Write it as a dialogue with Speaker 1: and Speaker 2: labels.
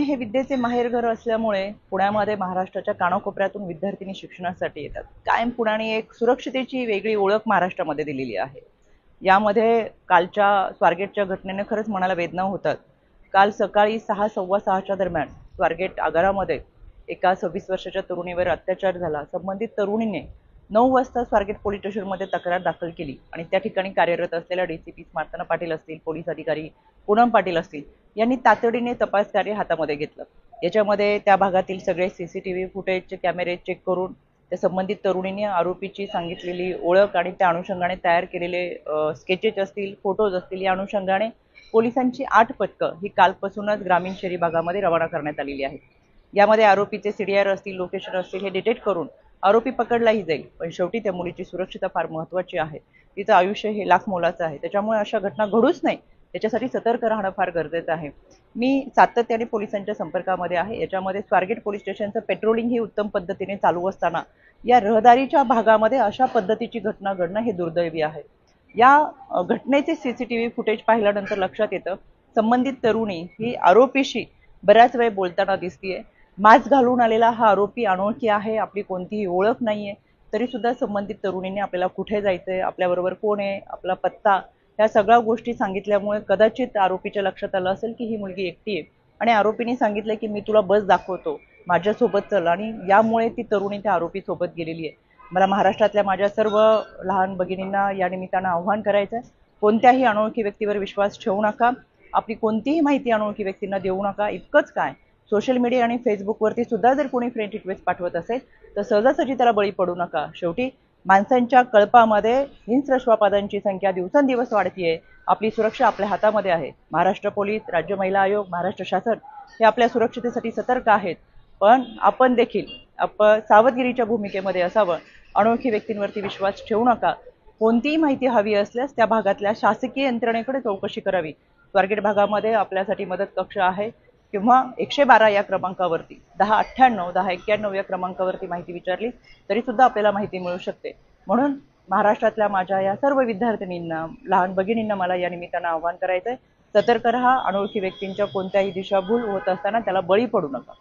Speaker 1: हे विद्येचे माहेरघर असल्यामुळे पुण्यामध्ये महाराष्ट्राच्या कानाकोपऱ्यातून विद्यार्थिनी शिक्षणासाठी येतात। कायम पुण्याने एक सुरक्षितेची वेगळी ओळख महाराष्ट्रामध्ये दिलेली आहे। यामध्ये कालच्या स्वारगेटच्या घटनेने खरंच मनाला वेदना होतात। काल सकाळी 6:15 दरम्यान स्वारगेट आगारामध्ये एका 26 वर्षाच्या तरुणीवर अत्याचार झाला। संबंधित तरुणीने 9 वाजता स्वारगेट पोलीस स्टेशनमध्ये तक्रार दाखल केली आणि त्या ठिकाणी कार्यरत असलेल्या डीसीपी स्मार्तना पाटील असतील, पोलीस अधिकारी पूनम पाटील असतील यांनी तातडीने तपास कार्य हातामध्ये घेतलं। याच्यामध्ये त्या भागातील सगळे सीसीटीव्ही फुटेजचे कॅमेरे चेक करून त्या संबंधित तरुणीने आरोपीची सांगितलेली ओळख आणि त्या अनुषंगाने तयार केलेले स्केचेस असतील, फोटोज असतील, या अनुषंगाने पोलिसांची 8 पथकं ही कालपासूनच ग्रामीण शहरी भागामध्ये रवाना करण्यात आलेली आहेत। यामध्ये आरोपीचे सीडीआर असतील, लोकेशन असतील हे डिटेक्ट करून आरोपी पकडलाही जाईल। पण शेवटी त्या मुलीची सुरक्षितता फार महत्त्वाची आहे। तिचं आयुष्य हे लाख मोलाचं आहे। त्याच्यामुळे अशा घटना घडूच नाही याच्यासाठी सतर्क राहणं फार गरजेचं आहे। मी सातत्याने पोलिसांच्या संपर्कामध्ये आहे। याच्यामध्ये स्वारगेट पोलीस स्टेशनचं पेट्रोलिंग ही उत्तम पद्धतीने चालू असताना या रहदारीच्या भागामध्ये अशा पद्धतीची घटना घडणं हे दुर्दैवी आहे। या घटनेचे सीसीटीव्ही फुटेज पाहिल्यानंतर लक्षात येतं संबंधित तरुणी ही आरोपीशी बऱ्याच वेळ बोलताना दिसतीये। मास्क घालून आलेला हा आरोपी अनोळखी आहे, आपली कोणतीही ओळख नाहीये, तरी सुद्धा संबंधित तरुणीने आपल्याला कुठे जायचंय, आपल्याबरोबर कोण आहे, आपला पत्ता या सगळ्या गोष्टी सांगितल्यामुळे कदाचित आरोपीच्या लक्षात आलं असेल की ही मुलगी एकटी आहे आणि आरोपीने सांगितलं की मी तुला बस दाखवतो, माझ्यासोबत चल, आणि यामुळे ती तरुणी त्या आरोपीसोबत गेलेली आहे। मला महाराष्ट्रातल्या माझ्या सर्व लहान भगिनींना या निमित्तानं आव्हान करायचं आहे, कोणत्याही अनोळखी व्यक्तीवर विश्वास ठेवू नका, आपली कोणतीही माहिती अनोळखी व्यक्तींना देऊ नका। इतकंच काय, सोशल मीडिया आणि फेसबुकवरती सुद्धा जर कोणी फ्रेंड रिक्वेस्ट पाठवत असेल तर सहजासहजी त्याला बळी पडू नका। शेवटी माणसांच्या कळपामध्ये हिंस्र श्वापादांची संख्या दिवसेंदिवस वाढतीये। आपली सुरक्षा आपल्या हातामध्ये आहे। महाराष्ट्र पोलीस, राज्य महिला आयोग, महाराष्ट्र शासन हे आपल्या सुरक्षितेसाठी सतर्क आहेत, पण आपण देखील सावधगिरीच्या भूमिकेमध्ये असावं। अनोळखी व्यक्तींवरती विश्वास ठेवू नका। कोणतीही माहिती हवी असल्यास त्या भागातल्या शासकीय यंत्रणेकडे चौकशी करावी। स्वारगेट भागामध्ये आपल्यासाठी मदत कक्ष आहे किंवा 112 या क्रमांकावरती 1098 1091 या क्रमांकावरती माहिती विचारली तरी सुद्धा आपल्याला माहिती मिळू शकते। म्हणून महाराष्ट्रातल्या माझ्या या सर्व विद्यार्थिनींना, लहान भगिनींना मला या निमित्तानं आव्हान करायचंय, सतर्क रहा। अनोळखी व्यक्तींच्या कोणत्याही दिशाभूल होत असताना त्याला बळी पडू नका।